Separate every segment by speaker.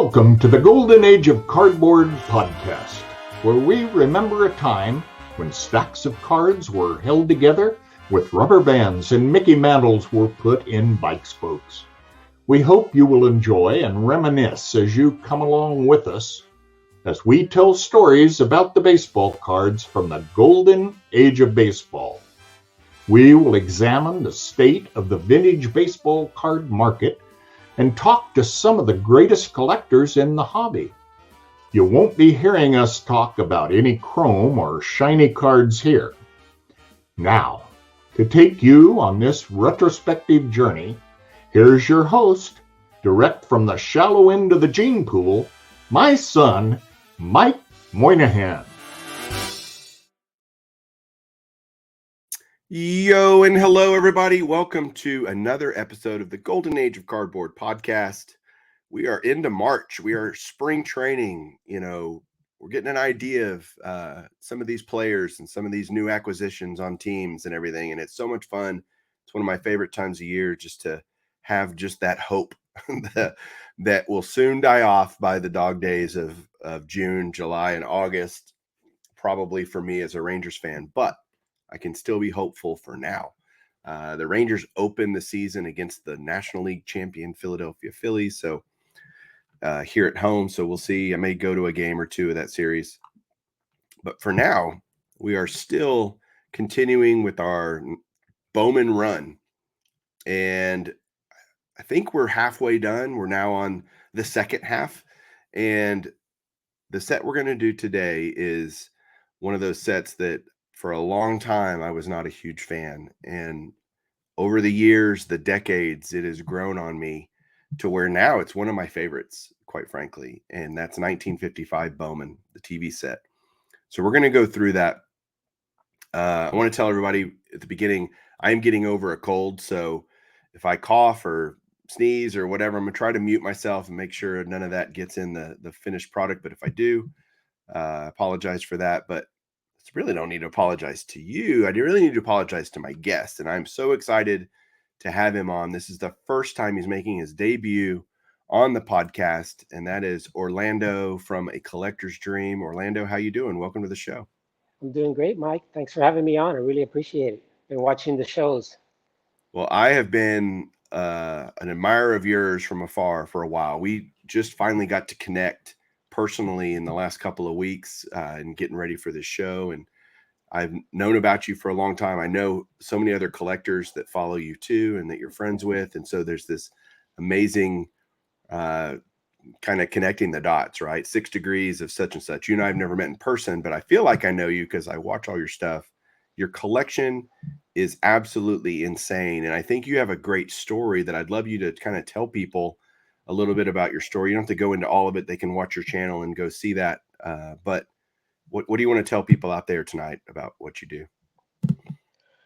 Speaker 1: Welcome to the Golden Age of Cardboard podcast, where we remember a time when stacks of cards were held together with rubber bands and Mickey Mantles were put in bike spokes. We hope you will enjoy and reminisce as you come along with us as we tell stories about the baseball cards from the Golden Age of Baseball. We will examine the state of the vintage baseball card market and talk to some of the greatest collectors in the hobby. You won't be hearing us talk about any chrome or shiny cards here. Now, to take you on this retrospective journey, here's your host, direct from the shallow end of the gene pool, my son, Mike Moynihan.
Speaker 2: Yo and hello everybody. Welcome to another episode of the Golden Age of Cardboard podcast. We are into March. We are spring training. We're getting an idea of some of these players and some of these new acquisitions on teams and everything. And it's so much fun. It's one of my favorite times of year just to have just that hope that will soon die off by the dog days of June, July, and August, probably for me as a Rangers fan. But I can still be hopeful for now. The Rangers open the season against the National League champion Philadelphia Phillies. So here at home. So we'll see. I may go to a game or two of that series. But for now, we are still continuing with our Bowman run. And I think we're halfway done. We're now on the second half. And the set we're going to do today is one of those sets that for a long time, I was not a huge fan. And over the years, the decades, it has grown on me to where now it's one of my favorites, quite frankly. And that's 1955 Bowman, the TV set. So we're going to go through that. I want to tell everybody at the beginning, I am getting over a cold. So if I cough or sneeze or whatever, I'm going to try to mute myself and make sure none of that gets in the finished product. But if I do, I apologize for that. But I really don't need to apologize to you. I really need to apologize to my guest. And I'm so excited to have him on. This is the first time he's making his debut on the podcast. And that is Orlando from A Collector's Dream. Orlando, how you doing? Welcome to the show.
Speaker 3: I'm doing great, Mike. Thanks for having me on. I really appreciate it. Been watching the shows.
Speaker 2: Well, I have been an admirer of yours from afar for a while. We just finally got to connect personally in the last couple of weeks and getting ready for this show. And I've known about you for a long time. I know so many other collectors that follow you too and that you're friends with. And so there's this amazing kind of connecting the dots, right? 6 degrees of such and such. You and I have never met in person, but I feel like I know you because I watch all your stuff. Your collection is absolutely insane. And I think you have a great story that I'd love you to kind of tell people a little bit about your story. You don't have to go into all of it. They can watch your channel and go see that. But what do you want to tell people out there tonight about what you do?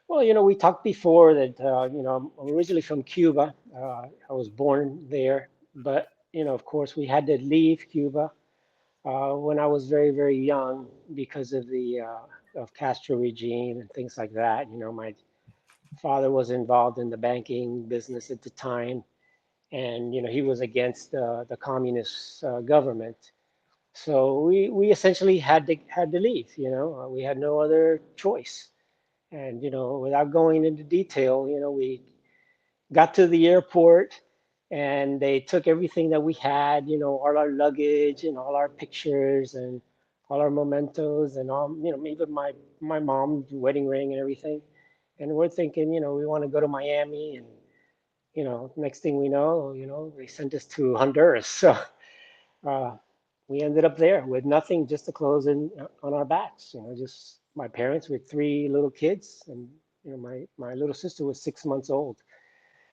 Speaker 3: Well, we talked before that, I'm originally from Cuba. I was born there. But, of course, we had to leave Cuba when I was very, very young because of the of Castro regime and things like that. My father was involved in the banking business at the time. And, he was against the communist government. So we essentially had to leave. We had no other choice. And without going into detail, we got to the airport and they took everything that we had, all our luggage and all our pictures and all our mementos and all, even my mom's wedding ring and everything. And we're thinking, we want to go to Miami, and next thing we know, they sent us to Honduras. So we ended up there with nothing, just the clothes on our backs. Just my parents with 3 little kids, and my little sister was 6 months old.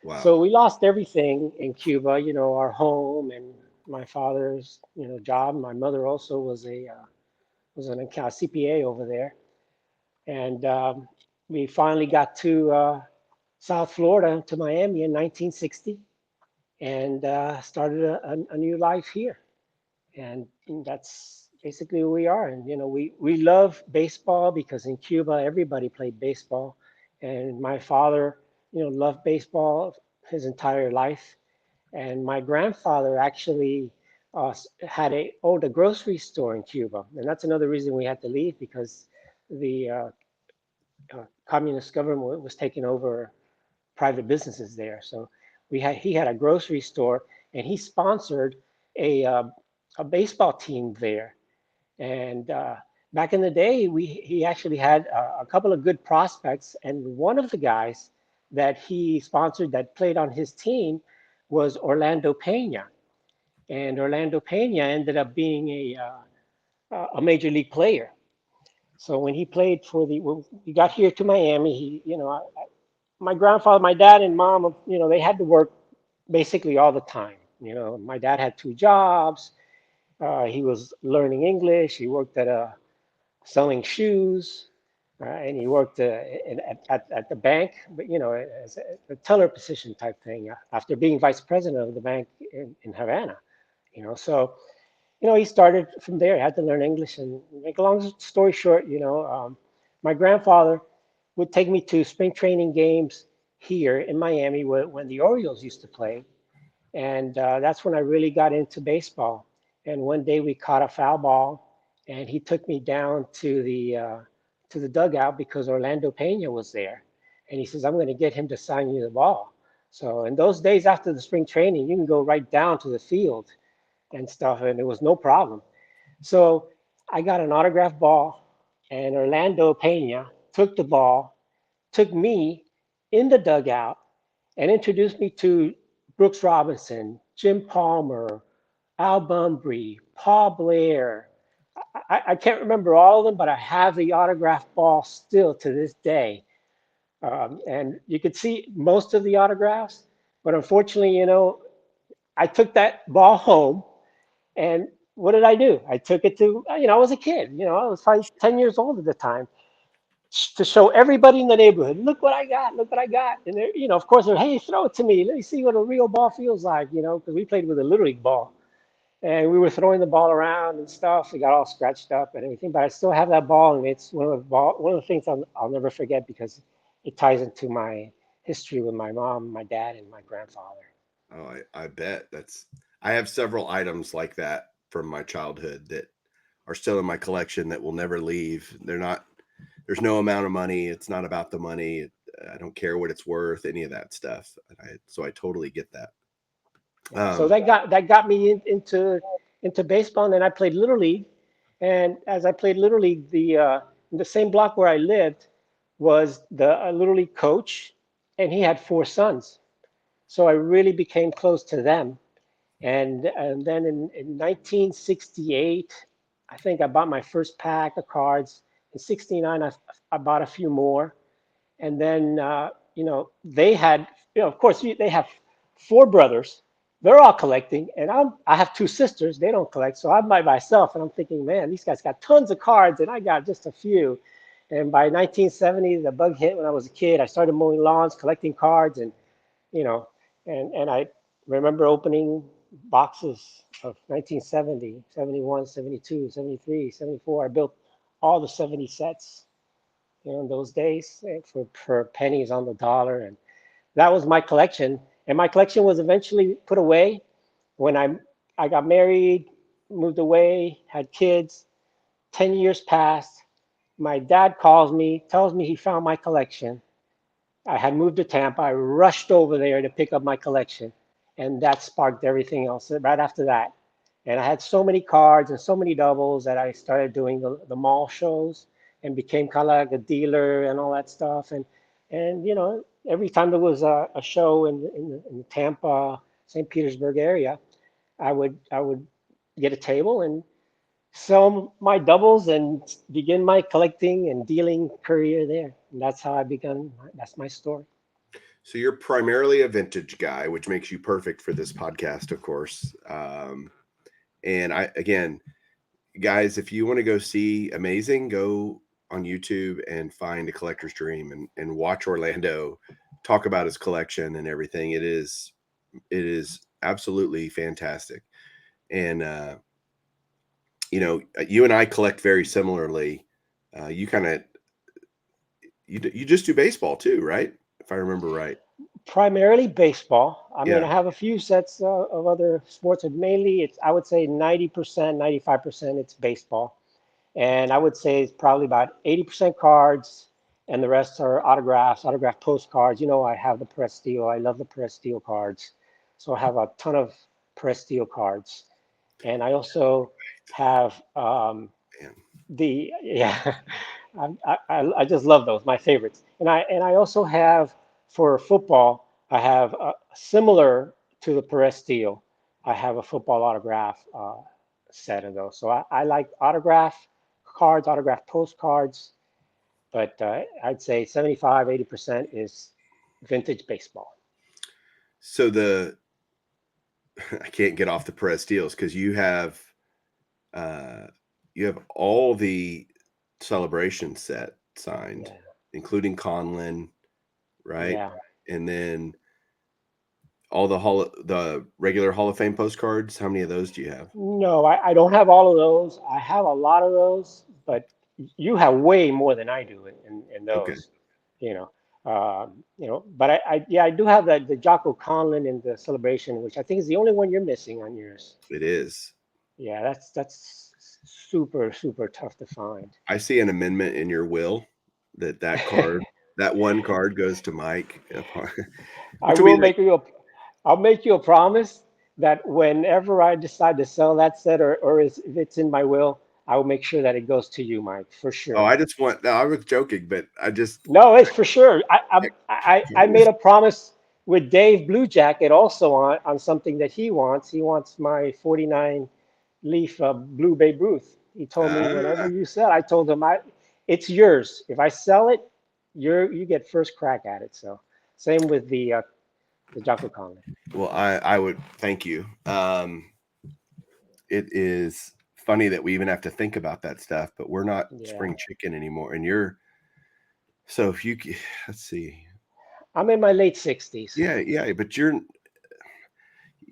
Speaker 2: Wow.
Speaker 3: So we lost everything in Cuba. Our home and my father's job. My mother also was an CPA over there, and we finally got to South Florida, to Miami in 1960, and started a new life here. And that's basically who we are. And we love baseball because in Cuba everybody played baseball, and my father loved baseball his entire life. And my grandfather actually owned a grocery store in Cuba, and that's another reason we had to leave because the communist government was taking over private businesses there. So he had a grocery store, and he sponsored a uh, a baseball team there. And back in the day, he actually had a couple of good prospects, and one of the guys that he sponsored that played on his team was Orlando Pena. And Orlando Pena ended up being a major league player. So when he played when he got here to Miami, my grandfather, my dad, and mom, they had to work basically all the time. My dad had two jobs. He was learning English. He worked selling shoes, and he worked at the bank, but as a teller position type thing. After being vice president of the bank in Havana, so he started from there. He had to learn English, and make a long story short, my grandfather would take me to spring training games here in Miami when the Orioles used to play. And that's when I really got into baseball. And one day we caught a foul ball, and he took me down to the dugout because Orlando Pena was there. And he says, "I'm going to get him to sign you the ball." So in those days after the spring training, you can go right down to the field and stuff, and it was no problem. So I got an autographed ball, and Orlando Pena took the ball, took me in the dugout, and introduced me to Brooks Robinson, Jim Palmer, Al Bunbury, Paul Blair. I can't remember all of them, but I have the autographed ball still to this day. And you could see most of the autographs, but unfortunately, I took that ball home, and what did I do? I took it to, I was a kid, I was probably 10 years old at the time, to show everybody in the neighborhood, look what I got, look what I got. And they're, of course, they're, hey, throw it to me. Let me see what a real ball feels like, because we played with a little league ball. And we were throwing the ball around and stuff. We got all scratched up and everything, but I still have that ball, and it's one of the things I'll never forget because it ties into my history with my mom, my dad, and my grandfather.
Speaker 2: Oh, I bet I have several items like that from my childhood that are still in my collection that will never leave. There's no amount of money. It's not about the money. I don't care what it's worth, any of that stuff. So I totally get that.
Speaker 3: So that got me into baseball, and then I played little league. And as I played little league, in the same block where I lived was the little league coach, and he had four sons. So I really became close to them. And then in 1968, I think I bought my first pack of cards. In '69, I bought a few more. And then, they had, of course, they have four brothers. They're all collecting, and I have two sisters. They don't collect, so I'm by myself. And I'm thinking, man, these guys got tons of cards, and I got just a few. And by 1970, the bug hit when I was a kid. I started mowing lawns, collecting cards, and you know, and I remember opening boxes of 1970, 71, 72, 73, 74. I built all the 70 sets, in those days, for pennies on the dollar. And that was my collection. And my collection was eventually put away when I got married, moved away, had kids. 10 years passed. My dad calls me, tells me he found my collection. I had moved to Tampa. I rushed over there to pick up my collection, and that sparked everything else right after that. And I had so many cards and so many doubles that I started doing the mall shows and became kind of like a dealer and all that stuff. And every time there was a show in the Tampa, St. Petersburg area, I would get a table and sell my doubles and begin my collecting and dealing career there. And that's how I began. That's my story.
Speaker 2: So you're primarily a vintage guy, which makes you perfect for this podcast, of course. And again, guys, if you want to go see amazing, go on YouTube and find A Collector's Dream and watch Orlando talk about his collection and everything. It is absolutely fantastic. And you and I collect very similarly. You kind of you just do baseball too, right? If I remember right.
Speaker 3: Primarily baseball. I mean,
Speaker 2: Yeah.
Speaker 3: I have a few sets of other sports, but mainly it's, I would say 90%, 95% it's baseball. And I would say it's probably about 80% cards, and the rest are autographs, autograph postcards. You know, I have the press steel. I love the press steel cards. So I have a ton of press steel cards. And I also have
Speaker 2: Man.
Speaker 3: yeah, I just love those, my favorites. And I also have for football, I have similar to the Perez Steel. I have a football autograph set of those. So I like autograph cards, autograph postcards, but I'd say 75, 80% is vintage baseball.
Speaker 2: So I can't get off the press deals because uh you have all the celebration set signed,
Speaker 3: Yeah,
Speaker 2: including Conlin, right?
Speaker 3: yeah.
Speaker 2: And then all the regular Hall of Fame postcards. How many of those do you have?
Speaker 3: No, I don't have all of those. I have a lot of those, but you have way more than I do in
Speaker 2: Okay,
Speaker 3: those, you know. But yeah, I do have the Jocko Conlon in the celebration, which I think is the only one you're missing on yours.
Speaker 2: it is.
Speaker 3: Yeah, that's super, super tough to find.
Speaker 2: I see an amendment in your will that one card goes to Mike,
Speaker 3: I
Speaker 2: which would be
Speaker 3: will
Speaker 2: like,
Speaker 3: make you a, I'll make you a promise that whenever I decide to sell that set if it's in my will, I will make sure that it goes to you, Mike, for
Speaker 2: oh,
Speaker 3: sure.
Speaker 2: no, I was joking, but I just,
Speaker 3: No, it's for sure. I made a promise with Dave Blue Jacket also on something that he wants. He wants my 49 leaf Blue Babe Ruth. He told me whenever
Speaker 2: ah,
Speaker 3: you sell, I told him it's yours. If I sell it, you get first crack at it. So same with the Jocko Conley.
Speaker 2: well, I would thank you. It is funny that we even have to think about that stuff, but we're not
Speaker 3: Yeah,
Speaker 2: spring chicken anymore. And you're so if you let's see,
Speaker 3: I'm in my late 60s.
Speaker 2: yeah, but you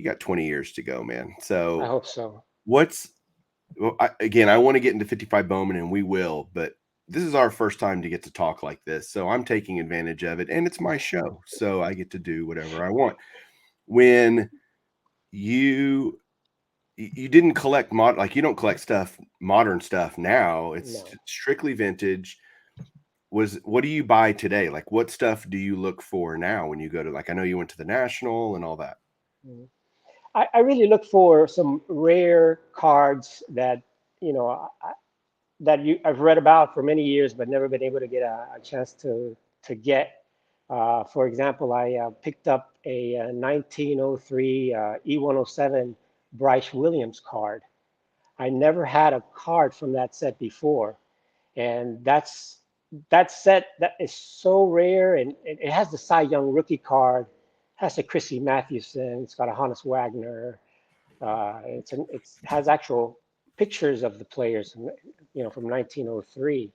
Speaker 2: got 20 years to go, man.
Speaker 3: I
Speaker 2: So
Speaker 3: hope so.
Speaker 2: what's well, again, I want to get into 55 Bowman, and we will, but this is our first time to get to talk like this, so I'm taking advantage of it, and it's my show, so I get to do whatever I want. When you you didn't collect like you don't collect modern stuff now, it's
Speaker 3: No.
Speaker 2: strictly vintage. What do you buy today? Like what stuff do you look for now when you go to, like, I know you went to the National and all that.
Speaker 3: Mm. I really look for some rare cards that you know I've read about for many years, but never been able to get a chance to get. For example, I picked up a, 1903 E107 Bryce Williams card. I never had a card from that set before, and that set that is so rare, and it has the Cy Young rookie card, has a Chrissy Mathewson, it's got a Hannes Wagner, it has actual pictures of the players, from 1903.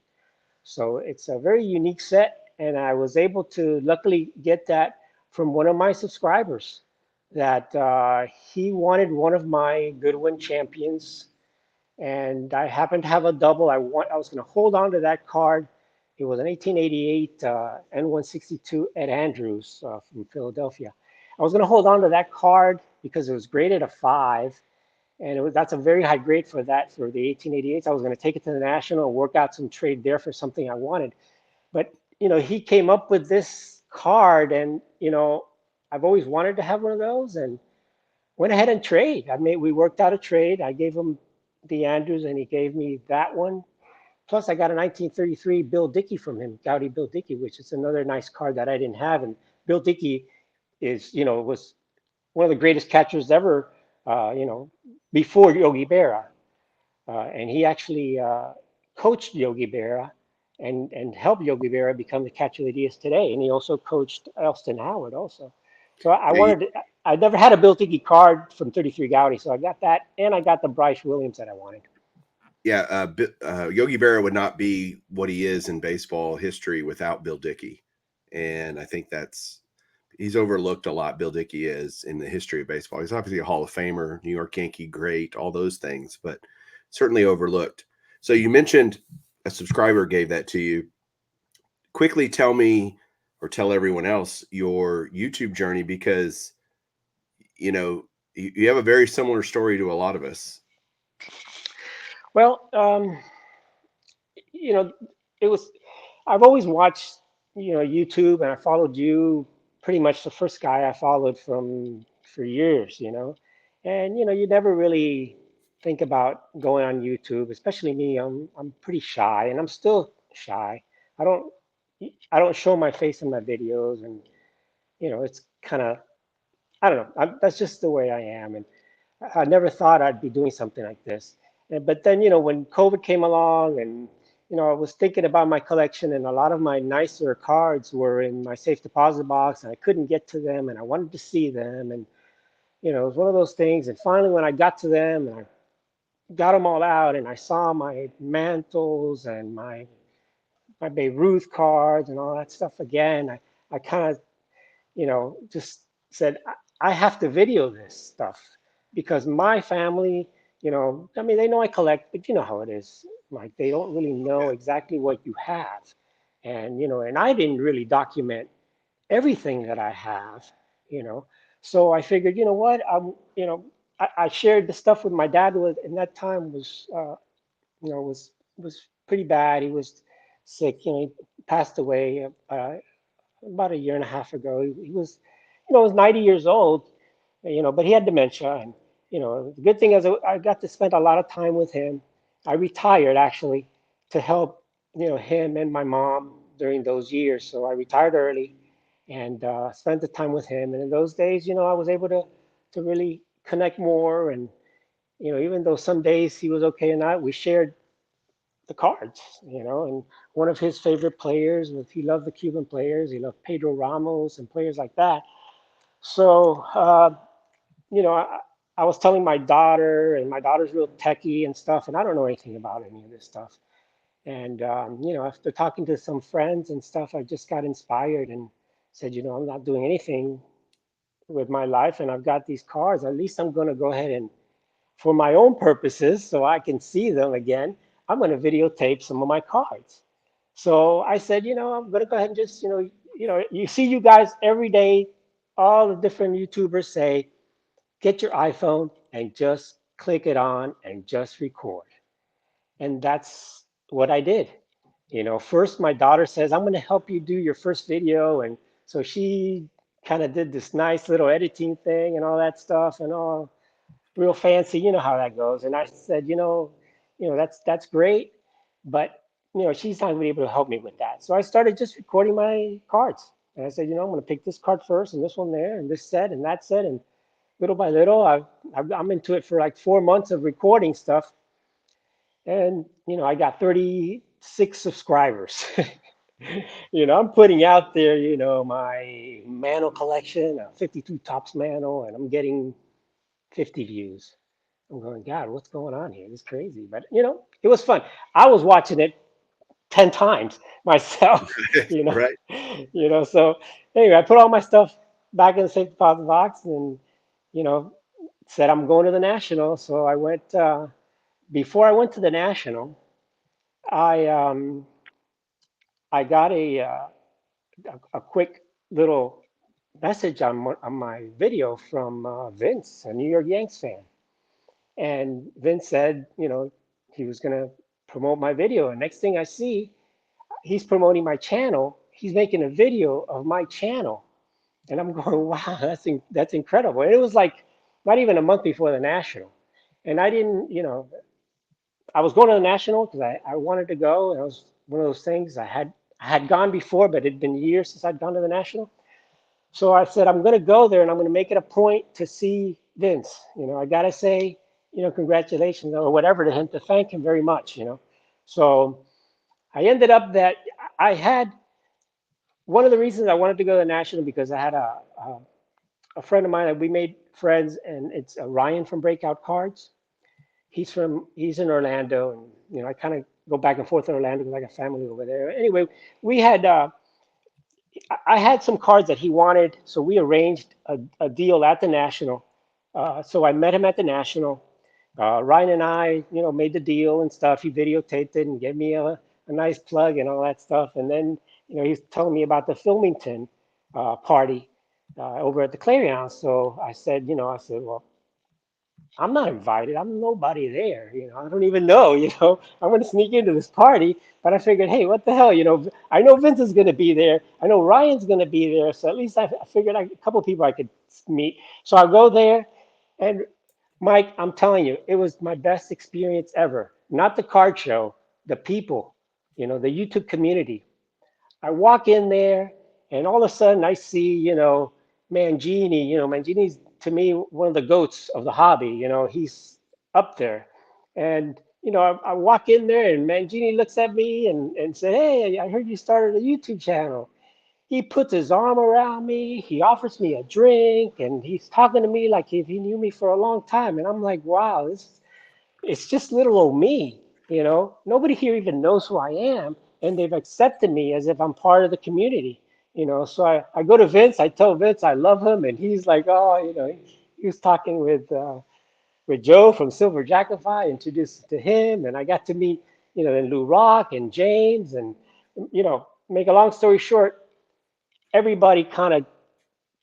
Speaker 3: So it's a very unique set, and I was able to luckily get that from one of my subscribers. That he wanted one of my Goodwin champions, and I happened to have a double. I was going to hold on to that card. It was an 1888 N162 Ed Andrews from Philadelphia. I was going to hold on to that card because it was graded a 5, and that's a very high grade for the 1888s. I was going to take it to the National and work out some trade there for something I wanted. But he came up with this card, and I've always wanted to have one of those, and went ahead and trade. We worked out a trade. I gave him the Andrews, and he gave me that one. Plus, I got a 1933 Bill Dickey from him, Gowdy Bill Dickey, which is another nice card that I didn't have. And Bill Dickey was one of the greatest catchers ever, before Yogi Berra. And he actually coached Yogi Berra and helped Yogi Berra become the catcher that he is today. And he also coached Elston Howard also. So
Speaker 2: Yeah,
Speaker 3: I never had a Bill Dickey card from 33 Gowdy. So I got that, and I got the Bryce Williams that I wanted.
Speaker 2: yeah. Yogi Berra would not be what he is in baseball history without Bill Dickey, and I think he's overlooked a lot. Bill Dickey is in the history of baseball. He's obviously a Hall of Famer, New York Yankee great, all those things, but certainly overlooked. So you mentioned a subscriber gave that to you. Quickly tell me, or tell everyone else your YouTube journey, because you know you have a very similar story to a lot of us.
Speaker 3: Well, you know, it was, I've always watched, YouTube, and I followed you, pretty much the first guy I followed from for years, and you never really think about going on YouTube, especially me. I'm pretty shy, and I'm still shy. I don't I don't show my face in my videos, and it's kind of, I don't know. That's just the way I am, and I never thought I'd be doing something like this. But then, when COVID came along, and I was thinking about my collection, and a lot of my nicer cards were in my safe deposit box, and I couldn't get to them, and I wanted to see them, and it was one of those things. And finally, when I got to them, and I got them all out, and I saw my mantles and my Babe Ruth cards and all that stuff again, I kind of just said, I have to video this stuff, because my family, I mean, they know I collect, but you know how it is, Mike. They don't really know exactly what you have. And, and I didn't really document everything that I have, you know. So I figured, you know what, I shared the stuff with my dad. Was in that time was, was pretty bad. He was sick, he passed away about a year and a half ago. He was, was 90 years old, but he had dementia. And, the good thing is I got to spend a lot of time with him. I retired actually to help, him and my mom during those years. So I retired early and spent the time with him. And in those days, I was able to really connect more. And, even though some days he was okay or not, we shared the cards, and one of his favorite players was, he loved the Cuban players. He loved Pedro Ramos and players like that. So, you know, I, I was telling my daughter, and my daughter's real techie and stuff, and I don't know anything about any of this stuff. And, after talking to some friends and stuff, I just got inspired and said, I'm not doing anything with my life, and I've got these cards. At least I'm going to go ahead and, for my own purposes, so I can see them again, I'm going to videotape some of my cards. So I said, I'm going to go ahead and just, you see you guys every day, all the different YouTubers say, get your iPhone and just click it on and just record. And that's what I did. First my daughter says, I'm going to help you do your first video. And so she kind of did this nice little editing thing and all that stuff, and all real fancy. You know how that goes. And I said, that's great, but she's not going to be able to help me with that. So I started just recording my cards, and I said, I'm going to pick this card first, and this one there, and this set, and that set, and little by little, I'm into it for like 4 months of recording stuff, and I got 36 subscribers. I'm putting out there, my Mantle collection, a 52 tops Mantle, and I'm getting 50 views. I'm going, God, what's going on here? It's crazy. But, it was fun. I was watching it 10 times myself, you know,
Speaker 2: Right.
Speaker 3: So anyway, I put all my stuff back in the safe deposit box, and, you know, said I'm going to the National. So I went, before I went to the National, I, um, I got a quick little message on my video from Vince, a New York Yanks fan. And Vince said, he was going to promote my video. And next thing I see, he's promoting my channel. He's making a video of my channel. And I'm going, wow, that's incredible. And it was like not even a month before the National. And I didn't, I was going to the National because I wanted to go. And it was one of those things I had gone before, but it had been years since I'd gone to the National. So I said, I'm going to go there, and I'm going to make it a point to see Vince. I got to say, congratulations or whatever to him, to thank him very much. So I ended up that I had, one of the reasons I wanted to go to the National, because I had a friend of mine that we made friends, and it's Ryan from Breakout Cards. He's in Orlando, and I kind of go back and forth to Orlando because I got family over there. Anyway, we had I had some cards that he wanted, so we arranged a deal at the National. So I met him at the National. Ryan and I, made the deal and stuff. He videotaped it and gave me a nice plug and all that stuff. And then He's telling me about the Filmington party over at the Clarion. So I said, well, I'm not invited. I'm nobody there. I don't even know. I'm going to sneak into this party. But I figured, hey, what the hell? I know Vince is going to be there. I know Ryan's going to be there. So at least I figured a couple of people I could meet. So I go there. And Mike, I'm telling you, it was my best experience ever. Not the card show, the people, the YouTube community. I walk in there, and all of a sudden I see, Mangini. Mangini's to me one of the goats of the hobby. He's up there. And, I walk in there, and Mangini looks at me and said, hey, I heard you started a YouTube channel. He puts his arm around me. He offers me a drink, and he's talking to me like if he knew me for a long time. And I'm like, wow, it's just little old me. Nobody here even knows who I am, and they've accepted me as if I'm part of the community. So I go to Vince. I tell Vince I love him, and he's like, oh, he was talking with Joe from Silver Jackify, introduced to him, and I got to meet, then Lou Rock and James, and make a long story short, everybody kind of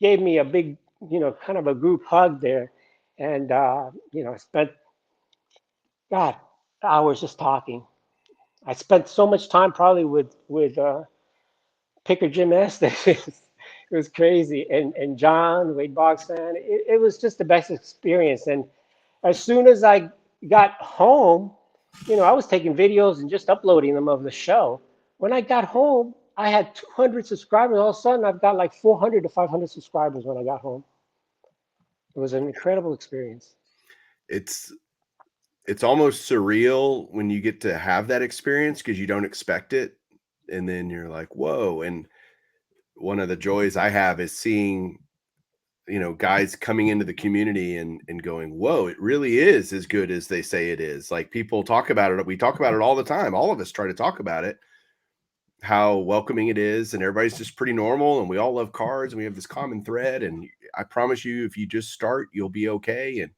Speaker 3: gave me a big, kind of a group hug there, and I spent God hours just talking. I spent so much time probably with Picker Jim Estes. It was crazy, and John Wade Boggs fan. It was just the best experience. And as soon as I got home, I was taking videos and just uploading them of the show. When I got home, I had 200 subscribers. All of a sudden, I've got like 400 to 500 subscribers when I got home. It was an incredible experience.
Speaker 2: It's almost surreal when you get to have that experience because you don't expect it. And then you're like, whoa. And one of the joys I have is seeing, guys coming into the community and going, whoa, it really is as good as they say it is. Like people talk about it. We talk about it all the time. All of us try to talk about it, how welcoming it is. And everybody's just pretty normal. And we all love cards and we have this common thread. And I promise you, if you just start, you'll be okay. And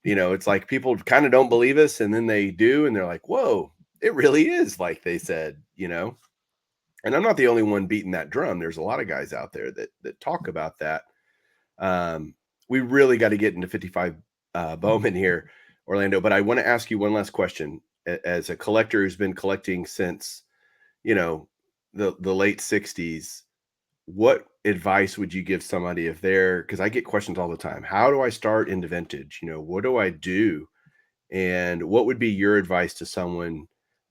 Speaker 2: it's like people kind of don't believe us, and then they do, and they're like, whoa, it really is like they said, And I'm not the only one beating that drum. There's a lot of guys out there that talk about that. We really got to get into 55 Bowman here, Orlando, but I want to ask you one last question. As a collector who's been collecting since, the late 60s, what advice would you give somebody if they're, because I get questions all the time, how do I start into vintage? What do I do? And what would be your advice to someone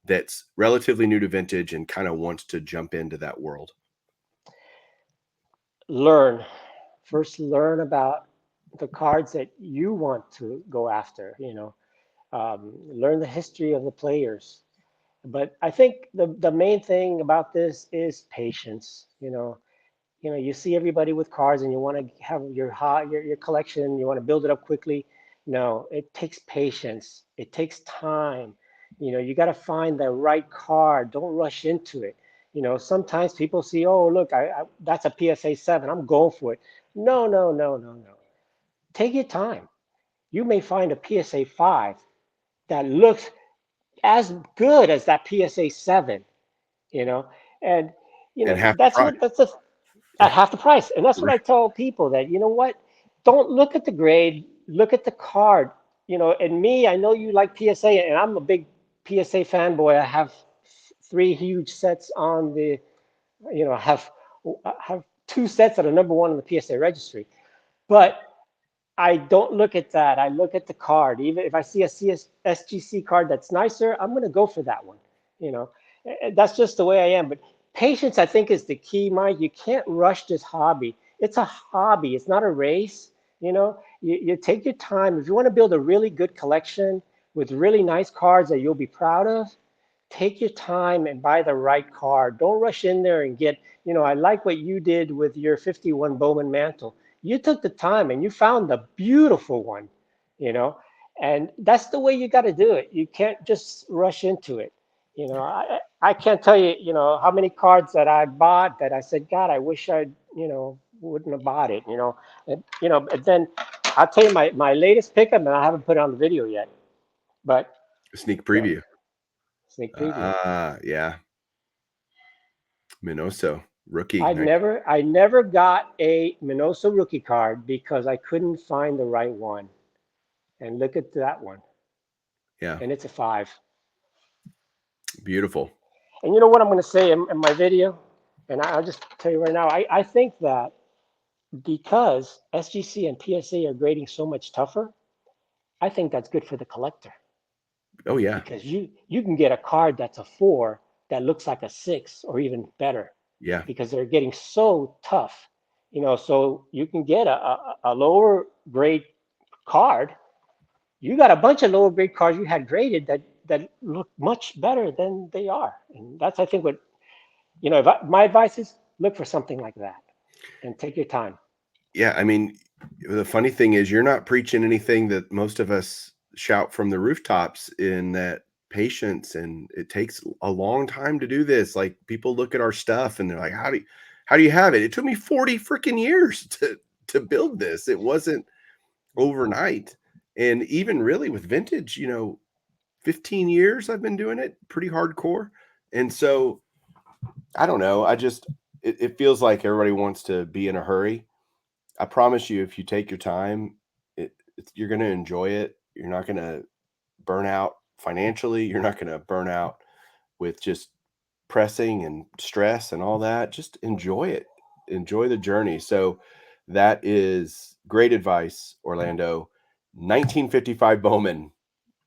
Speaker 2: that's relatively new to vintage and kind of wants to jump into that world?
Speaker 3: First learn about the cards that you want to go after, learn the history of the players. But I think the main thing about this is patience. You see everybody with cards and you want to have your collection, you want to build it up quickly. No, it takes patience. It takes time. You got to find the right card. Don't rush into it. Sometimes people see, oh, look, that's a PSA 7. I'm going for it. No, no, no, no, no. Take your time. You may find a PSA 5 that looks as good as that PSA 7, you know, and
Speaker 2: And half the
Speaker 3: that's
Speaker 2: price.
Speaker 3: at half the price. And that's what I tell people, that, what, don't look at the grade, look at the card. And me, I know you like PSA, and I'm a big PSA fanboy. I have 3 huge sets on the, I have 2 sets that are number 1 on the PSA registry. But I don't look at that. I look at the card. Even if I see a SGC card that's nicer, I'm going to go for that one. That's just the way I am. But patience, I think, is the key, Mike. You can't rush this hobby. It's a hobby. It's not a race. You take your time. If you want to build a really good collection with really nice cards that you'll be proud of, take your time and buy the right card. Don't rush in there and get, I like what you did with your 51 Bowman mantle. You took the time and you found the beautiful one, and that's the way you got to do it. You can't just rush into it. I can't tell you, how many cards that I bought that I said, God, I wish I, wouldn't have bought it, and then I'll tell you my latest pickup, and I haven't put it on the video yet, but
Speaker 2: Sneak preview.
Speaker 3: sneak preview.
Speaker 2: Yeah. Minoso rookie.
Speaker 3: I never got a Minoso rookie card because I couldn't find the right one. And look at that one,
Speaker 2: Yeah,
Speaker 3: and it's a 5.
Speaker 2: beautiful.
Speaker 3: And you know what I'm going to say in my video, and I'll just tell you right now, I think that because SGC and PSA are grading so much tougher, I think that's good for the collector
Speaker 2: Oh yeah,
Speaker 3: because you can get a card that's a 4 that looks like a 6 or even better
Speaker 2: yeah.
Speaker 3: because they're getting so tough. So you can get a lower grade card. You got a bunch of lower grade cards you had graded that look much better than they are, and that's I think what if my advice is look for something like that and take your time.
Speaker 2: Yeah, I mean, the funny thing is you're not preaching anything that most of us shout from the rooftops in that patience, and it takes a long time to do this. Like people look at our stuff and they're like, how do you have it? It took me 40 freaking years to build this. It wasn't overnight. And even really with vintage, 15 years I've been doing it pretty hardcore. And so I don't know. It feels like everybody wants to be in a hurry. I promise you, if you take your time, you're going to enjoy it. You're not going to burn out financially. You're not going to burn out with just pressing and stress and all that. Just enjoy it. Enjoy the journey. So that is great advice, Orlando. 1955 Bowman.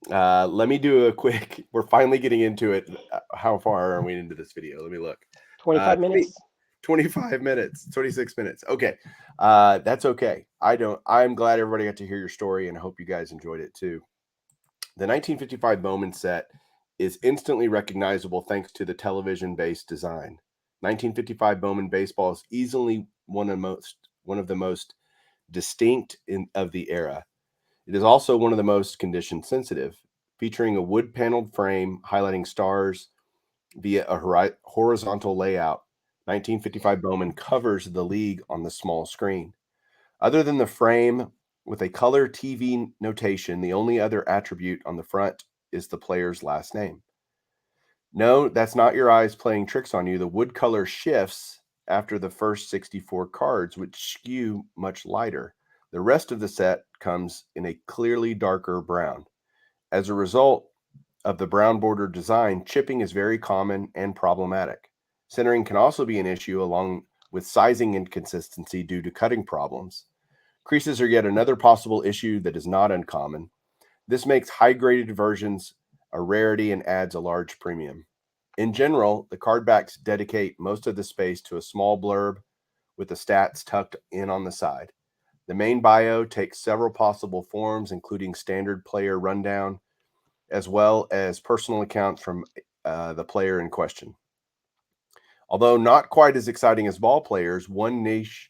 Speaker 2: Let me do a quick. We're finally getting into it. How far are we into this video? Let me look.
Speaker 3: 25
Speaker 2: 20,
Speaker 3: minutes.
Speaker 2: 25 minutes, 26 minutes. Okay. That's okay. I'm glad everybody got to hear your story, and I hope you guys enjoyed it too. The 1955 Bowman set is instantly recognizable thanks to the television-based design. 1955 Bowman baseball is easily one of the most distinct of the era. It is also one of the most condition sensitive, featuring a wood paneled frame highlighting stars via a horizontal layout. 1955 Bowman covers the league on the small screen. Other than the frame with a color TV notation, the only other attribute on the front is the player's last name. No, that's not your eyes playing tricks on you. The wood color shifts after the first 64 cards, which skew much lighter. The rest of the set comes in a clearly darker brown. As a result of the brown border design, chipping is very common and problematic. Centering can also be an issue along with sizing inconsistency due to cutting problems. Creases are yet another possible issue that is not uncommon. This makes high-graded versions a rarity and adds a large premium. In general, the card backs dedicate most of the space to a small blurb with the stats tucked in on the side. The main bio takes several possible forms, including standard player rundown, as well as personal accounts from the player in question. Although not quite as exciting as ball players, one niche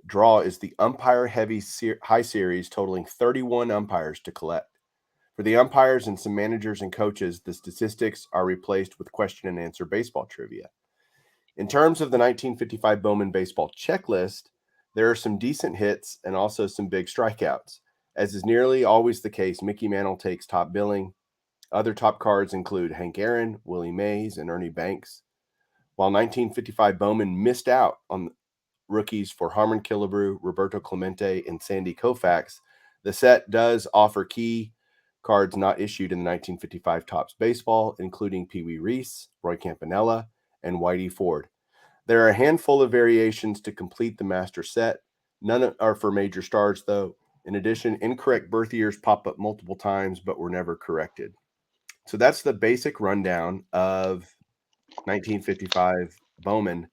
Speaker 2: draw is the Umpire Heavy High Series, totaling 31 umpires to collect. For the umpires and some managers and coaches, the statistics are replaced with question and answer baseball trivia. In terms of the 1955 Bowman baseball checklist, there are some decent hits and also some big strikeouts. As is nearly always the case, Mickey Mantle takes top billing. Other top cards include Hank Aaron, Willie Mays, and Ernie Banks. While 1955 Bowman missed out on rookies for Harmon Killebrew, Roberto Clemente, and Sandy Koufax, the set does offer key cards not issued in the 1955 Topps baseball, including Pee Wee Reese, Roy Campanella, and Whitey Ford. There are a handful of variations to complete the master set. None are for major stars, though. In addition, incorrect birth years pop up multiple times, but were never corrected. So that's the basic rundown of 1955 Bowman.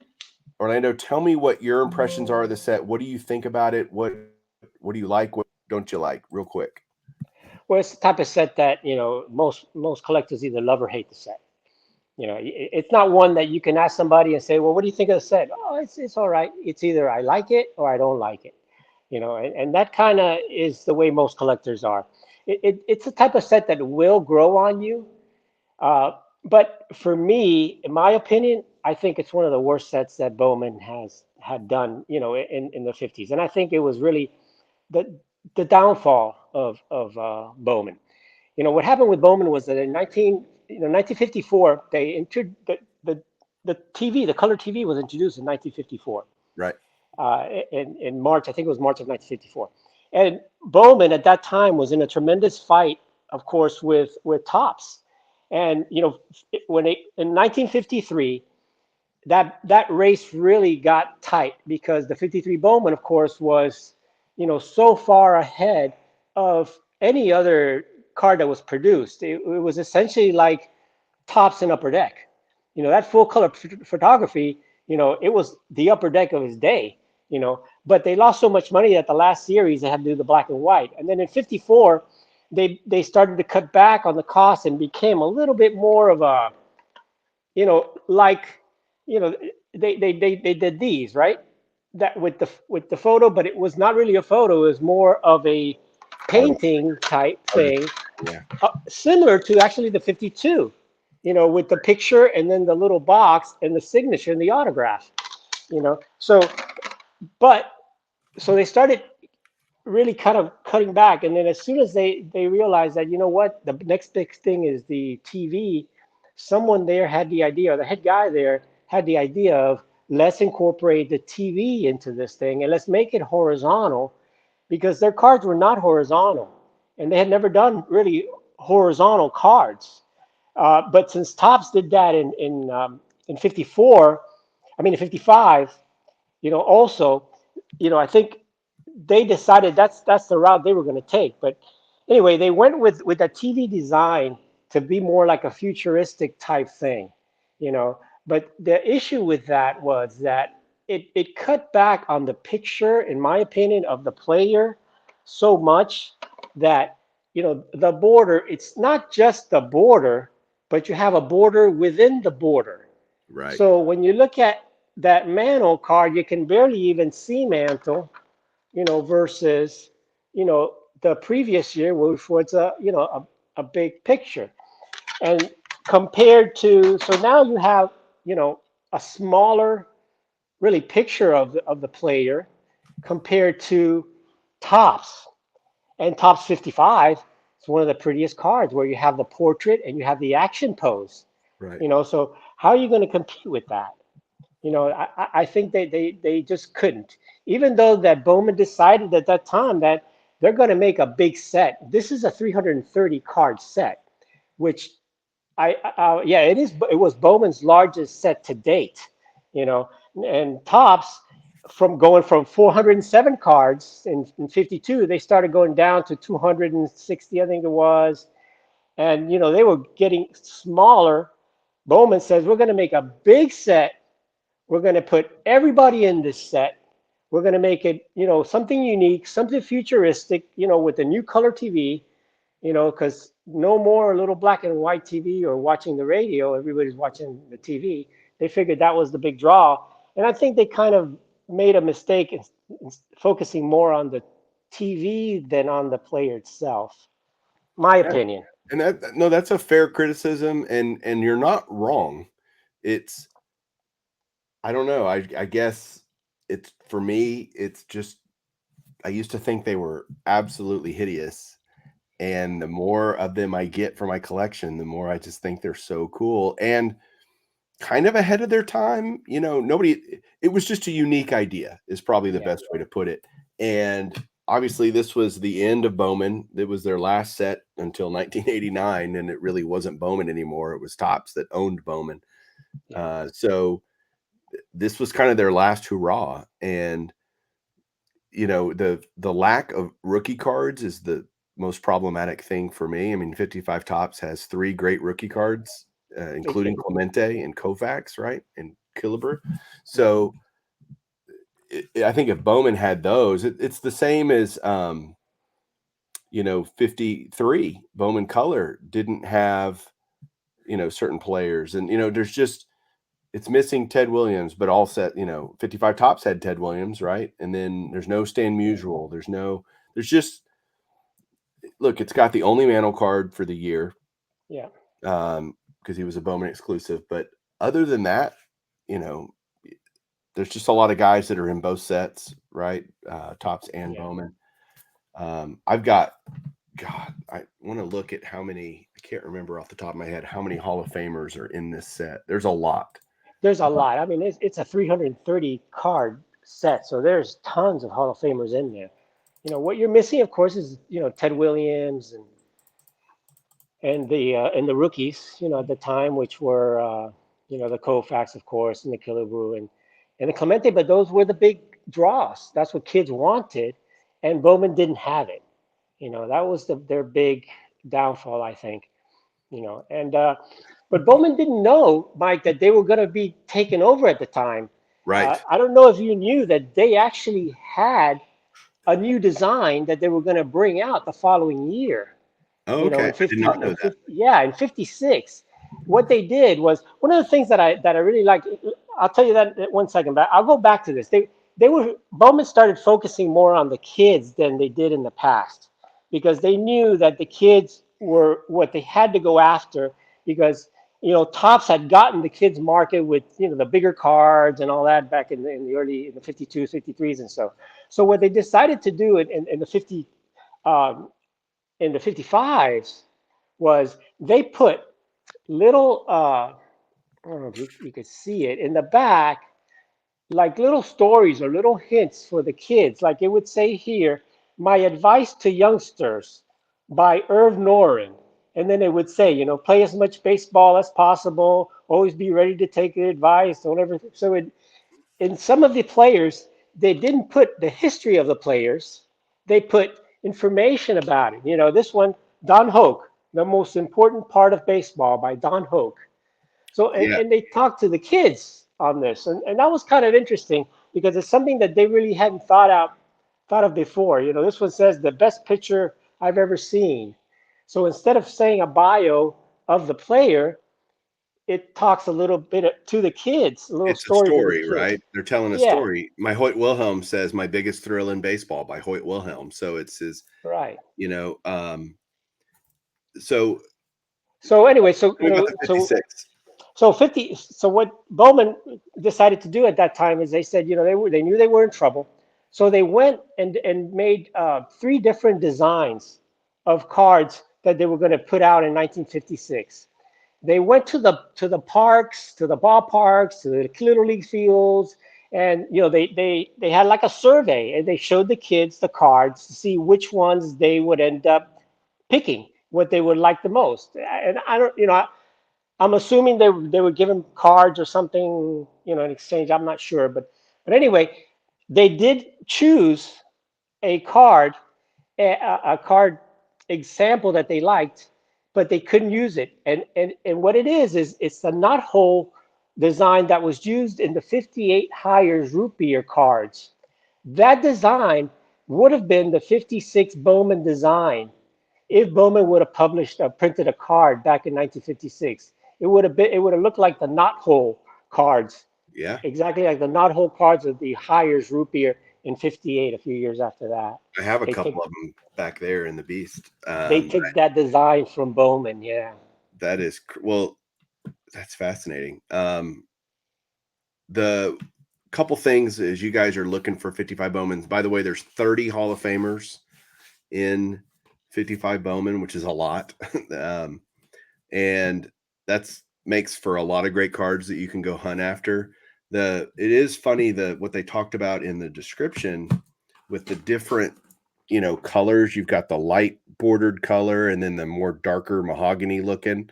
Speaker 2: Orlando, tell me what your impressions are of the set. What do you think about it? What do you like? What don't you like? Real quick.
Speaker 3: Well, it's the type of set that most collectors either love or hate the set. It's not one that you can ask somebody and say, well, what do you think of the set? Oh, it's all right. It's either I like it or I don't like it. And that kind of is the way most collectors are. It's a type of set that will grow on you. But for me, in my opinion, I think it's one of the worst sets that Bowman had done, in the 50s. And I think it was really the downfall of Bowman. What happened with Bowman was that in 1954 they entered the the TV, the color TV was introduced in 1954.
Speaker 2: Right.
Speaker 3: In March, I think it was March of 1954. And Bowman at that time was in a tremendous fight, of course, with Topps. And in 1953, that race really got tight because the 53 Bowman, of course, was so far ahead of any other card that was produced. It was essentially like Topps and Upper Deck. That full color photography, it was the Upper Deck of his day. But they lost so much money at the last series they had to do the black and white. And then in 54, they started to cut back on the cost and became a little bit more of a, like, they did these, right? That with the photo, but it was not really a photo. It was more of a painting type thing, similar to actually the 52, with the picture and then the little box and the signature and the autograph, So they started really kind of cutting back, and then as soon as they realized that what, the next big thing is the TV, someone there had the idea, or the head guy there had the idea of, let's incorporate the TV into this thing and let's make it horizontal, because their cards were not horizontal and they had never done really horizontal cards. But since Topps did that in 54, in 55, also, I think they decided that's the route they were going to take. But anyway, they went with a TV design to be more like a futuristic type thing, But the issue with that was that it cut back on the picture, in my opinion, of the player so much that, the border, it's not just the border, but you have a border within the border.
Speaker 2: Right.
Speaker 3: So when you look at that Mantle card, you can barely even see Mantle, versus, the previous year, which was a big picture. And compared to, so now you have, a smaller, really, picture of the player compared to Topps. And Topps 55 is one of the prettiest cards, where you have the portrait and you have the action pose.
Speaker 2: Right.
Speaker 3: So how are you going to compete with that? I think they just couldn't. Even though that Bowman decided at that time that they're going to make a big set. This is a 330 card set, which it is. It was Bowman's largest set to date. And Topps, from going from 407 cards in 52, they started going down to 260, I think it was. And, they were getting smaller. Bowman says, we're going to make a big set. We're going to put everybody in this set. We're going to make it, something unique, something futuristic, with a new color TV, because no more little black and white TV or watching the radio. Everybody's watching the TV. They figured that was the big draw. And I think they kind of made a mistake in focusing more on the TV than on the player itself. My opinion.
Speaker 2: And that's a fair criticism, and you're not wrong. I don't know. I guess it's, for me, it's just, I used to think they were absolutely hideous. And the more of them I get for my collection, the more I just think they're so cool and kind of ahead of their time. It was just a unique idea, is probably the best way to put it. And obviously this was the end of Bowman. It was their last set until 1989. And it really wasn't Bowman anymore. It was Topps that owned Bowman. So this was kind of their last hurrah. And, the lack of rookie cards is the most problematic thing for me. 55 Topps has 3 great rookie cards, including Clemente and Koufax, right? And Killebrew. So I think if Bowman had those, it's the same as, 53 Bowman color didn't have, certain players. And, there's just, it's missing Ted Williams, but all set, 55 Topps had Ted Williams, right? And then there's no Stan Musial. There's just, look, it's got the only Mantle card for the year.
Speaker 3: Yeah.
Speaker 2: Because he was a Bowman exclusive. But other than that, there's just a lot of guys that are in both sets, right? Topps and Bowman. I've got, I want to look at how many, I can't remember off the top of my head how many Hall of Famers are in this set. There's a lot.
Speaker 3: there's a lot. I mean, it's a 330 card set, so there's tons of Hall of Famers in there. What you're missing, of course, is Ted Williams and the rookies, at the time, which were the Koufax, of course, and the Killebrew and the Clemente. But those were the big draws. That's what kids wanted, and Bowman didn't have it. That was their big downfall, I think. And but Bowman didn't know, Mike, that they were going to be taken over at the time.
Speaker 2: Right.
Speaker 3: I don't know if you knew that they actually had a new design that they were going to bring out the following year.
Speaker 2: Oh, okay.
Speaker 3: In
Speaker 2: I did
Speaker 3: 50,
Speaker 2: not know
Speaker 3: in
Speaker 2: that.
Speaker 3: 50, yeah, in 56, what they did was one of the things that I really like. I'll tell you that in 1 second, but I'll go back to this. Bowman started focusing more on the kids than they did in the past, because they knew that the kids were what they had to go after, because Topps had gotten the kids market with the bigger cards and all that back in the 52s, 53s, and so what they decided to do in the 50 um, in the 55s was they put little I don't know if you could see it in the back, like little stories or little hints for the kids. Like it would say here, my advice to youngsters by Irv Noren. And then it would say, play as much baseball as possible, always be ready to take the advice, don't ever. So in some of the players, they didn't put the history of the players. They put information about it. This one, Don Hoke, the most important part of baseball by Don Hoke. So,
Speaker 2: Yeah.
Speaker 3: and they talked to the kids on this. And that was kind of interesting because it's something that they really hadn't thought of before. This one says the best pitcher I've ever seen. So instead of saying a bio of the player, it talks a little bit to the kids, a little
Speaker 2: It's a
Speaker 3: story to the
Speaker 2: story,
Speaker 3: kids.
Speaker 2: right? They're telling a
Speaker 3: Yeah,
Speaker 2: story. My Hoyt Wilhelm says my biggest thrill in baseball by Hoyt Wilhelm. So it's his,
Speaker 3: right.
Speaker 2: you know, um, so
Speaker 3: So anyway,
Speaker 2: tell me about the 56.
Speaker 3: so 50. So what Bowman decided to do at that time is they said, they knew they were in trouble, so they went and made three different designs of cards that they were going to put out in 1956. They went to the parks, to the ballparks, to the little league fields, and they had like a survey, and they showed the kids the cards to see which ones they would end up picking, what they would like the most. And I don't, I'm assuming they would give him cards or something, in exchange. I'm not sure, but anyway, they did choose a card, a card example that they liked, but they couldn't use it. And what it is it's the knot hole design that was used in the 58 Hires root beer cards. That design would have been the 56 Bowman design if Bowman would have published or printed a card back in 1956. It would have looked like the knot hole cards,
Speaker 2: Yeah.
Speaker 3: exactly like the knot hole cards of the Hires root beer in 58, a few years after that.
Speaker 2: I have a
Speaker 3: They
Speaker 2: couple
Speaker 3: took
Speaker 2: of them back there in the Beast.
Speaker 3: they took that design from Bowman, yeah.
Speaker 2: That is, well, that's fascinating. The couple things as you guys are looking for 55 Bowmans, by the way, there's 30 Hall of Famers in 55 Bowman, which is a lot. And that's makes for a lot of great cards that you can go hunt after. It is funny what they talked about in the description with the different colors. You've got the light bordered color and then the more darker mahogany looking.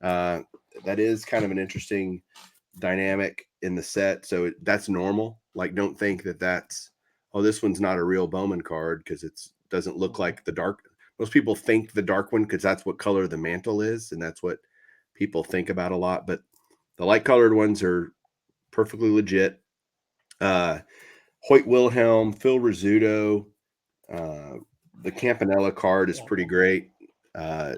Speaker 2: That is kind of an interesting dynamic in the set. So that's normal. Like, don't think that's, oh, this one's not a real Bowman card because it doesn't look like the dark. Most people think the dark one because that's what color the mantle is, and that's what people think about a lot. But the light colored ones are perfectly legit. Hoyt Wilhelm, Phil Rizzuto, the Campanella card is
Speaker 3: Yeah.
Speaker 2: pretty great. Great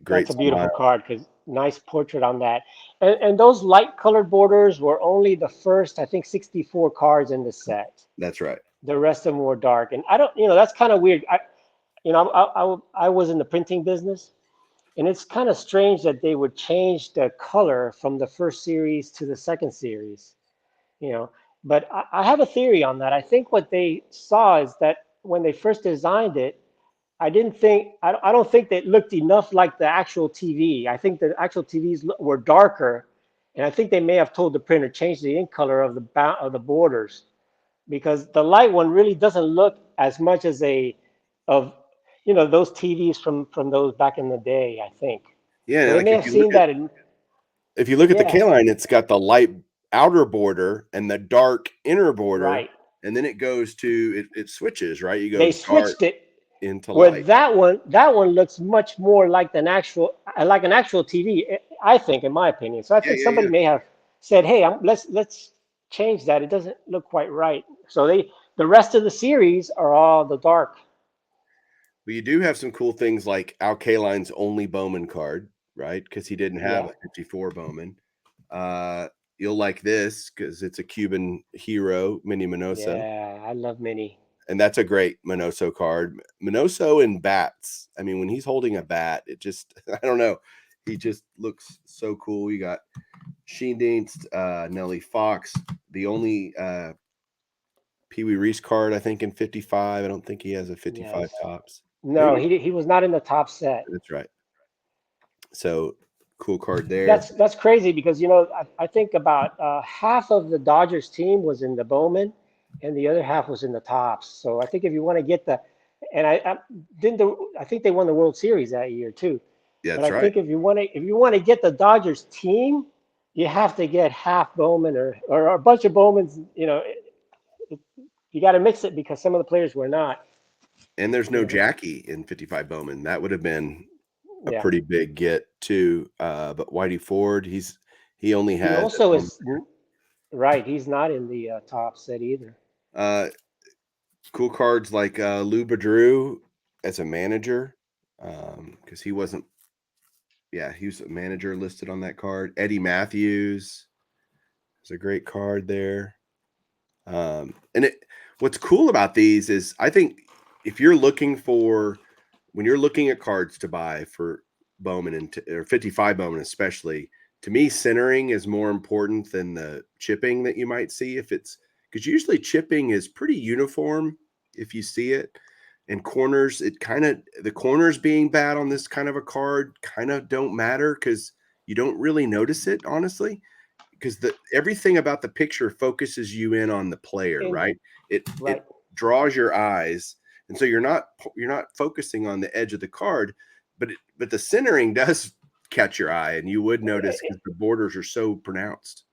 Speaker 3: That's a beautiful
Speaker 2: smile.
Speaker 3: card because nice portrait on that. And those light colored borders were only the first, I think, 64 cards in the set.
Speaker 2: That's right.
Speaker 3: The rest of them were dark. And I don't, that's kind of weird. I was in the printing business, and it's kind of strange that they would change the color from the first series to the second series, you know. But I have a theory on that. I think what they saw is that when they first designed it, I don't think they looked enough like the actual TV. I think the actual TVs were darker, And I think they may have told the printer change the ink color of the borders, because the light one really doesn't look as much as of those TVs from those back in the day, I think.
Speaker 2: Yeah,
Speaker 3: So
Speaker 2: and
Speaker 3: they
Speaker 2: like
Speaker 3: may have seen that in,
Speaker 2: if you look at the
Speaker 3: yeah,
Speaker 2: K line, it's got the light outer border and the dark inner border,
Speaker 3: right.
Speaker 2: and then it goes to it switches, right? You go
Speaker 3: They
Speaker 2: dark
Speaker 3: switched it
Speaker 2: into
Speaker 3: where
Speaker 2: light.
Speaker 3: that one looks much more like an actual TV, I think, in my opinion. So I
Speaker 2: Yeah,
Speaker 3: think
Speaker 2: yeah,
Speaker 3: somebody
Speaker 2: yeah.
Speaker 3: may have said, "Hey, let's change that. It doesn't look quite right." So the rest of the series are all the dark.
Speaker 2: But you do have some cool things like Al Kaline's only Bowman card, right? Because he didn't have
Speaker 3: Yeah,
Speaker 2: a 54 Bowman. You'll like this because it's a Cuban hero, Mini Minoso.
Speaker 3: yeah, I love Mini.
Speaker 2: And that's a great Minoso card. Minoso in bats. I mean, when he's holding a bat, it just, I don't know. He just looks so cool. You got Sheen Dienst, Nellie Fox, the only Pee Wee Reese card, I think, in 55. I don't think he has a 55
Speaker 3: Yes.
Speaker 2: tops.
Speaker 3: No,
Speaker 2: Maybe.
Speaker 3: he was not in the top set.
Speaker 2: That's right. So cool card there.
Speaker 3: That's crazy because I think about half of the Dodgers team was in the Bowman, and the other half was in the tops. So I think if you want to get and I think they won the World Series that year too.
Speaker 2: Yeah,
Speaker 3: But
Speaker 2: that's
Speaker 3: I
Speaker 2: right.
Speaker 3: think if you want to get the Dodgers team, you have to get half Bowman or a bunch of Bowmans. It, you got to mix it because some of the players were not.
Speaker 2: And there's
Speaker 3: You
Speaker 2: no
Speaker 3: know,
Speaker 2: Jackie in 55 Bowman. That would have been a
Speaker 3: yeah.
Speaker 2: pretty big get too. But Whitey Ford, he only
Speaker 3: He
Speaker 2: has a
Speaker 3: also
Speaker 2: Bowman.
Speaker 3: is right. He's not in the top set either.
Speaker 2: Uh, cool cards like Lou Badreau as a manager, because he wasn't. Yeah, he was a manager listed on that card. Eddie Matthews is a great card there. And what's cool about these is I think if you're looking for when you're looking at cards to buy for Bowman or 55 Bowman especially, to me centering is more important than the chipping that you might see if it's because usually chipping is pretty uniform if you see it. And corners, the corners being bad on this kind of a card kind of don't matter because you don't really notice it, honestly, because everything about the picture focuses you in on the player,
Speaker 3: And
Speaker 2: right? It
Speaker 3: right.
Speaker 2: draws your eyes, and so you're not focusing on the edge of the card, but the centering does catch your eye, and you would notice because the borders are so pronounced.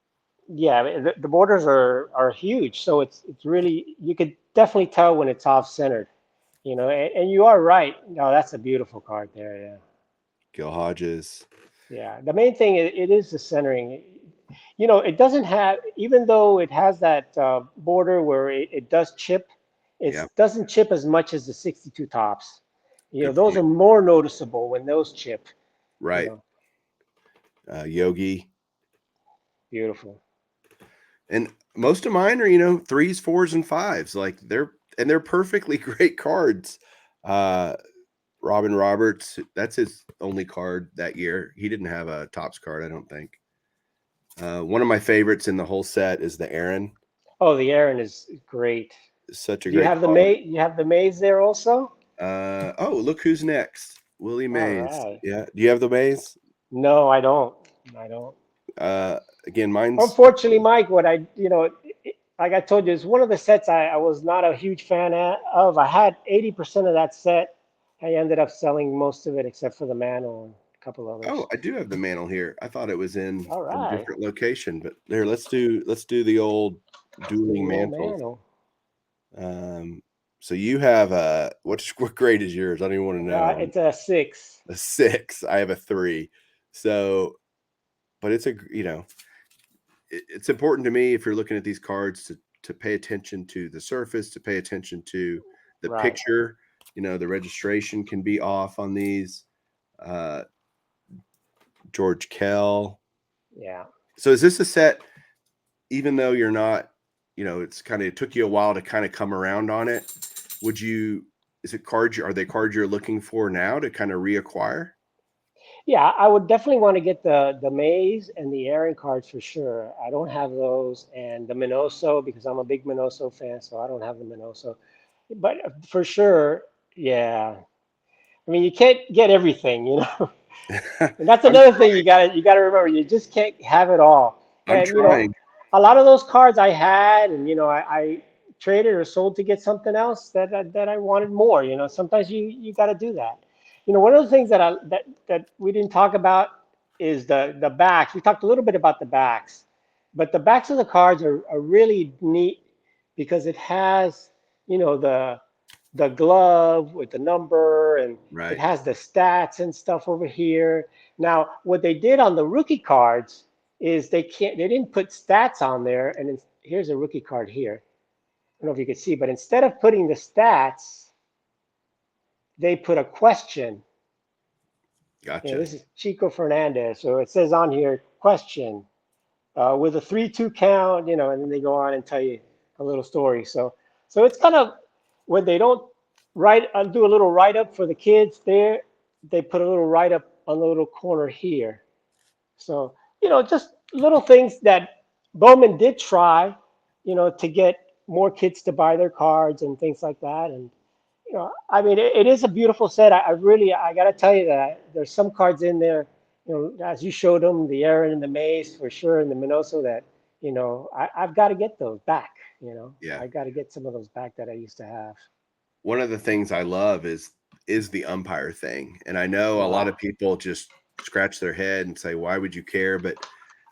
Speaker 3: Yeah, I mean, the borders are huge, so it's really you could definitely tell when it's off centered, and you are right. No, that's a beautiful card there. Yeah,
Speaker 2: Gil Hodges,
Speaker 3: yeah. The main thing it is the centering. It doesn't have, even though it has that border where it does chip, it
Speaker 2: yeah,
Speaker 3: doesn't chip as much as the 62 tops.
Speaker 2: good
Speaker 3: Those
Speaker 2: point.
Speaker 3: are more noticeable when those chip. You
Speaker 2: Right,
Speaker 3: know,
Speaker 2: Yogi,
Speaker 3: beautiful.
Speaker 2: and most of mine are threes, fours, and fives. Like they're perfectly great cards. Uh, Robin Roberts, that's his only card that year. He didn't have a tops card, I don't think. One of my favorites in the whole set is the Aaron.
Speaker 3: Oh, the Aaron is great.
Speaker 2: It's such a
Speaker 3: Do you
Speaker 2: great
Speaker 3: have the
Speaker 2: card.
Speaker 3: maze? You have the maze there also?
Speaker 2: Oh, look who's next. Willie
Speaker 3: All
Speaker 2: Mays.
Speaker 3: right.
Speaker 2: Yeah. Do you have the Mays?
Speaker 3: No, I don't. I don't.
Speaker 2: Again, mine's
Speaker 3: Unfortunately, Mike, like I told you, it's one of the sets I was not a huge fan of. I had 80% of that set. I ended up selling most of it except for the mantle and a couple
Speaker 2: oh,
Speaker 3: others.
Speaker 2: I do have the mantle here. I thought it was in
Speaker 3: All
Speaker 2: a
Speaker 3: right.
Speaker 2: different location, but there, let's do the old dueling
Speaker 3: The old
Speaker 2: mantles.
Speaker 3: mantle.
Speaker 2: Um, so you have what grade is yours? I don't even want to know.
Speaker 3: It's a 6.
Speaker 2: A 6. I have a 3. So, but it's important to me if you're looking at these cards to pay attention to the surface, to pay attention to the
Speaker 3: Right.
Speaker 2: picture. The registration can be off on these. Uh, George Kell.
Speaker 3: Yeah.
Speaker 2: So is this a set? Even though you're not, it took you a while to kind of come around on it. Is it cards? Are they cards you're looking for now to kind of reacquire?
Speaker 3: Yeah, I would definitely want to get the maze and the Aaron cards for sure. I don't have those, and the Minoso because I'm a big Minoso fan, so I don't have the Minoso. But for sure, yeah. I mean, you can't get everything. And that's
Speaker 2: I'm
Speaker 3: another thing
Speaker 2: trying.
Speaker 3: you gotta remember. You just can't have it all.
Speaker 2: I'm
Speaker 3: And
Speaker 2: trying.
Speaker 3: a lot of those cards I had, and I traded or sold to get something else that I wanted more. Sometimes you got to do that. One of the things that we didn't talk about is the backs. We talked a little bit about the backs, but the backs of the cards are really neat because it has the glove with the number, and it
Speaker 2: Right.
Speaker 3: has the stats and stuff over here. Now, what they did on the rookie cards is they didn't put stats on there, and here's a rookie card here. I don't know if you can see, but instead of putting the stats, they put a question.
Speaker 2: Gotcha.
Speaker 3: This is Chico Fernandez, so it says on here question with a 3-2 count, and then they go on and tell you a little story. So it's kind of when they don't do a little write up for the kids there, they put a little write up on the little corner here. So just little things that Bowman did try, to get more kids to buy their cards and things like that. And I mean, it is a beautiful set. I got to tell you that there's some cards in there, as you showed them, the Aaron and the Mace for sure, and the Minoso that, I've got to get those back.
Speaker 2: Yeah.
Speaker 3: I got to get some of those back that I used to have.
Speaker 2: One of the things I love is the umpire thing. And I know a lot
Speaker 3: Wow.
Speaker 2: of people just scratch their head and say, why would you care? But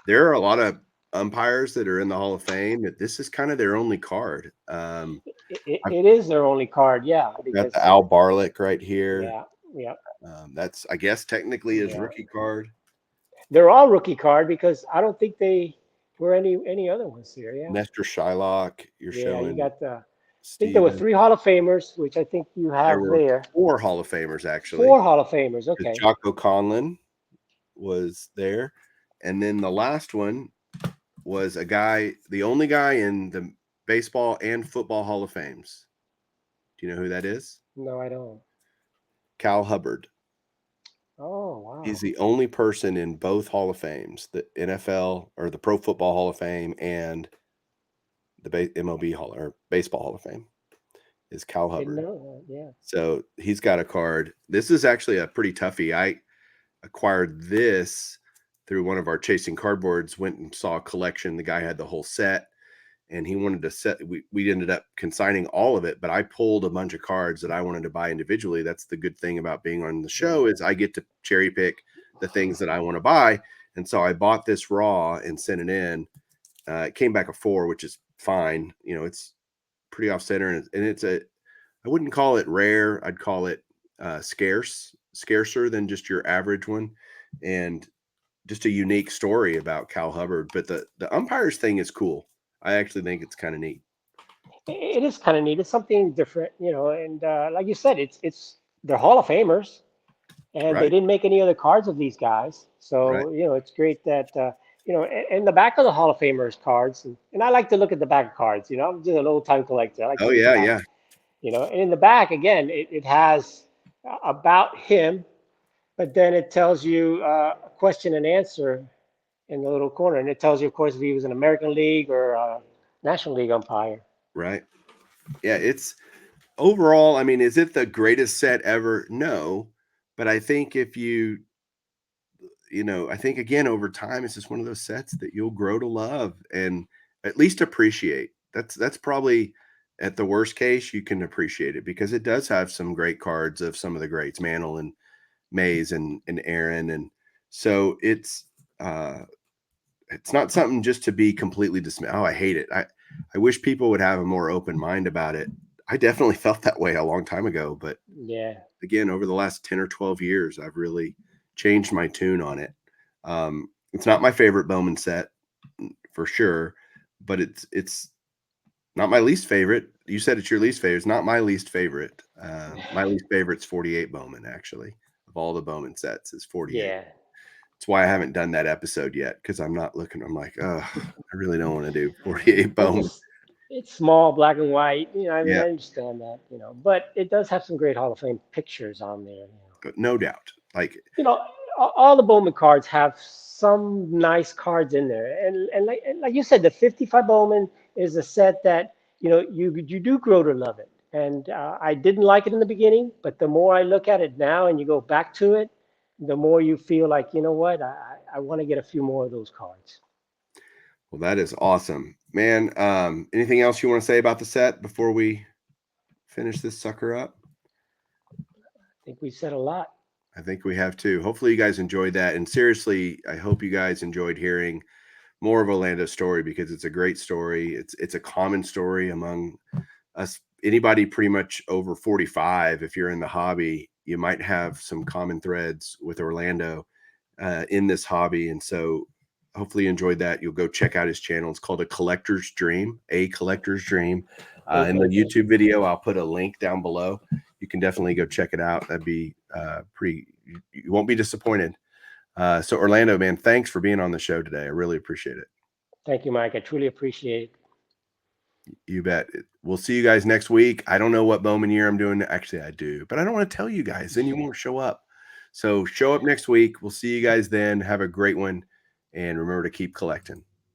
Speaker 2: there are a lot of umpires that are in the Hall of Fame that this is kind of their only card. I've
Speaker 3: It is their only card, yeah,
Speaker 2: got the
Speaker 3: because,
Speaker 2: Al Barlick right here.
Speaker 3: yeah, yeah,
Speaker 2: That's, I guess, technically his
Speaker 3: yeah.
Speaker 2: rookie card.
Speaker 3: They're all rookie card because I don't think they were any other ones here. Yeah.
Speaker 2: Nestor Shylock, you're
Speaker 3: Yeah, you
Speaker 2: showing
Speaker 3: got the. I think there were
Speaker 2: Steven.
Speaker 3: 3 Hall of Famers, which I think you
Speaker 2: There
Speaker 3: have
Speaker 2: were
Speaker 3: there.
Speaker 2: 4 Hall of Famers, actually,
Speaker 3: 4 Hall of Famers.
Speaker 2: because
Speaker 3: Okay.
Speaker 2: Jocko Conlon was there. And then the last one was a guy, the only guy in the baseball and football Hall of Fames. Do you know who that is?
Speaker 3: No, I don't.
Speaker 2: Cal Hubbard.
Speaker 3: Oh,
Speaker 2: He's
Speaker 3: wow.
Speaker 2: the only person in both Hall of Fames, the NFL or the Pro Football Hall of Fame and the MLB Hall or Baseball Hall of Fame is Cal
Speaker 3: Didn't
Speaker 2: Hubbard.
Speaker 3: know that. Yeah.
Speaker 2: So he's got a card. This is actually a pretty toughie. I acquired this through one of our chasing cardboards, went and saw a collection. The guy had the whole set and he wanted to set, we ended up consigning all of it, but I pulled a bunch of cards that I wanted to buy individually. That's the good thing about being on the show is I get to cherry pick the things that I want to buy. And so I bought this raw and sent it in. It came back a 4, which is fine. It's pretty off center and it's I wouldn't call it rare. I'd call it scarcer than just your average one. And just a unique story about Cal Hubbard. But the umpires thing is cool. I actually think it's kind of neat.
Speaker 3: It is kind of neat. It's something different, and like you said, it's they're Hall of Famers, and they
Speaker 2: Right.
Speaker 3: didn't make any other cards of these guys.
Speaker 2: Right.
Speaker 3: So, it's great that, and the back of the Hall of Famers cards, and I like to look at the back of cards, I'm just an old time collector. I like to
Speaker 2: Oh
Speaker 3: look at the
Speaker 2: yeah.
Speaker 3: back,
Speaker 2: Yeah.
Speaker 3: and in the back, again, it has about him, but then it tells you a question and answer in the little corner. And it tells you, of course, if he was an American League or a National League umpire.
Speaker 2: Right. Yeah. It's overall, I mean, is it the greatest set ever? No. But I think if I think again over time, it's just one of those sets that you'll grow to love and at least appreciate. That's probably at the worst case, you can appreciate it because it does have some great cards of some of the greats, Mantle and Mays and Aaron. And so it's not something just to be completely dismissed. Oh, I hate it. I wish people would have a more open mind about it. I definitely felt that way a long time ago, but
Speaker 3: Yeah.
Speaker 2: again, over the last 10 or 12 years, I've really changed my tune on it. It's not my favorite Bowman set for sure, but it's not my least favorite. You said it's your least favorite. It's not my least favorite. My least favorite's 48 Bowman, actually. Of all the Bowman sets, is 48.
Speaker 3: Yeah.
Speaker 2: That's why I haven't done that episode yet because I'm not looking. I'm like, oh, I really don't want to do 48
Speaker 3: Well,
Speaker 2: Bowman.
Speaker 3: it's small, black and white. I mean,
Speaker 2: Yeah,
Speaker 3: I understand that, but it does have some great Hall of Fame pictures on there.
Speaker 2: but no doubt. Like,
Speaker 3: You know, all the Bowman cards have some nice cards in there, and like you said, the 55 Bowman is a set that you do grow to love it. And I didn't like it in the beginning, but the more I look at it now and you go back to it, the more you feel like, you know what, I want to get a few more of those cards.
Speaker 2: Well, that is awesome, man. Anything else you want to say about the set before we finish this sucker up?
Speaker 3: I think we said a lot.
Speaker 2: I think we have too. Hopefully you guys enjoyed that. And seriously, I hope you guys enjoyed hearing more of Orlando's story, because it's a great story. It's a common story among us. Anybody pretty much over 45, if you're in the hobby, you might have some common threads with Orlando in this hobby. And so hopefully you enjoyed that. You'll go check out his channel. It's called A Collector's Dream. In the YouTube video, I'll put a link down below. You can definitely go check it out. That'd be you won't be disappointed. So Orlando, man, thanks for being on the show today. I really appreciate it.
Speaker 3: Thank you, Mike. I truly appreciate it.
Speaker 2: You bet. We'll see you guys next week. I don't know what Bowman year I'm doing. Actually, I do, but I don't want to tell you guys. Then you won't show up. So show up next week. We'll see you guys then. Have a great one. And remember to keep collecting.